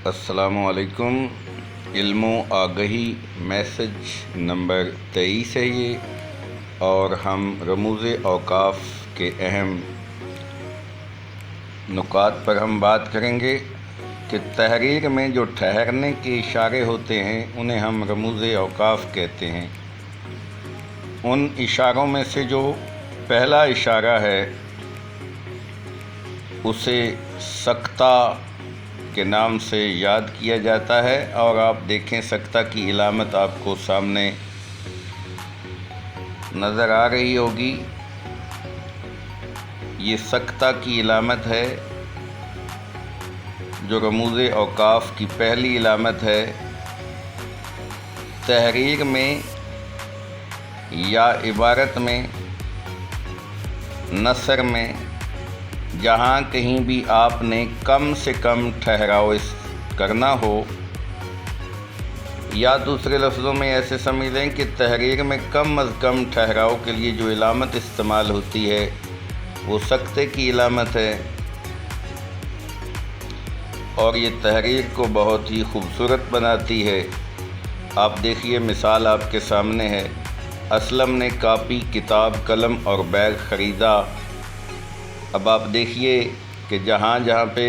السلام علیکم۔ علم و آگہی میسج نمبر 23 ہے یہ، اور ہم رموز اوقاف کے اہم نکات پر ہم بات کریں گے کہ تحریر میں جو ٹھہرنے کے اشارے ہوتے ہیں انہیں ہم رموز اوقاف کہتے ہیں۔ ان اشاروں میں سے جو پہلا اشارہ ہے اسے سکتہ کے نام سے یاد کیا جاتا ہے، اور آپ دیکھیں سکتہ کی علامت آپ کو سامنے نظر آ رہی ہوگی۔ یہ سکتہ کی علامت ہے جو رموز اوقاف کی پہلی علامت ہے۔ تحریر میں یا عبارت میں، نثر میں، جہاں کہیں بھی آپ نے کم سے کم ٹھہراؤ کرنا ہو، یا دوسرے لفظوں میں ایسے سمجھ لیں کہ تحریر میں کم از کم ٹھہراؤ کے لیے جو علامت استعمال ہوتی ہے وہ سکتے کی علامت ہے، اور یہ تحریر کو بہت ہی خوبصورت بناتی ہے۔ آپ دیکھیے، مثال آپ کے سامنے ہے۔ اسلم نے کاپی، کتاب، قلم اور بیگ خریدا۔ اب آپ دیکھیے کہ جہاں جہاں پہ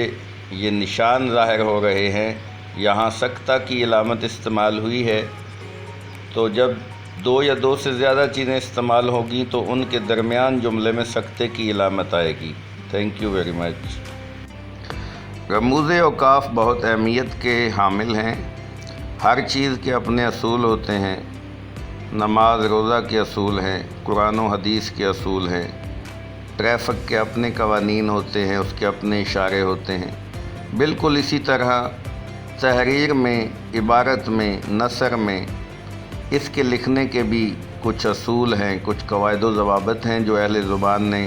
یہ نشان ظاہر ہو رہے ہیں یہاں سکتہ کی علامت استعمال ہوئی ہے، تو جب دو یا دو سے زیادہ چیزیں استعمال ہوگی تو ان کے درمیان جملے میں سکتے کی علامت آئے گی۔ Thank you very much. رموز اوقاف بہت اہمیت کے حامل ہیں۔ ہر چیز کے اپنے اصول ہوتے ہیں۔ نماز روزہ کے اصول ہیں، قرآن و حدیث کے اصول ہیں، ٹریفک کے اپنے قوانین ہوتے ہیں، اس کے اپنے اشارے ہوتے ہیں۔ بالکل اسی طرح تحریر میں، عبارت میں، نثر میں اس کے لکھنے کے بھی کچھ اصول ہیں، کچھ قواعد و ضوابط ہیں جو اہل زبان نے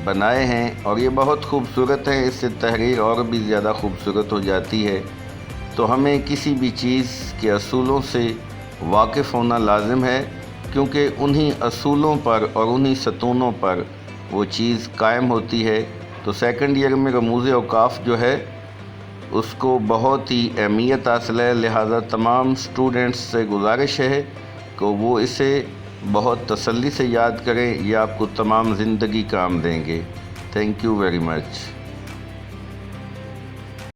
بنائے ہیں، اور یہ بہت خوبصورت ہے۔ اس سے تحریر اور بھی زیادہ خوبصورت ہو جاتی ہے۔ تو ہمیں کسی بھی چیز کے اصولوں سے واقف ہونا لازم ہے، کیونکہ انہی اصولوں پر اور انہی ستونوں پر وہ چیز قائم ہوتی ہے۔ تو سیکنڈ ایئر میں رموز اوقاف جو ہے اس کو بہت ہی اہمیت حاصل ہے، لہٰذا تمام اسٹوڈنٹس سے گزارش ہے کہ وہ اسے بہت تسلی سے یاد کریں، یہ آپ کو تمام زندگی کام دیں گے۔ Thank you very much.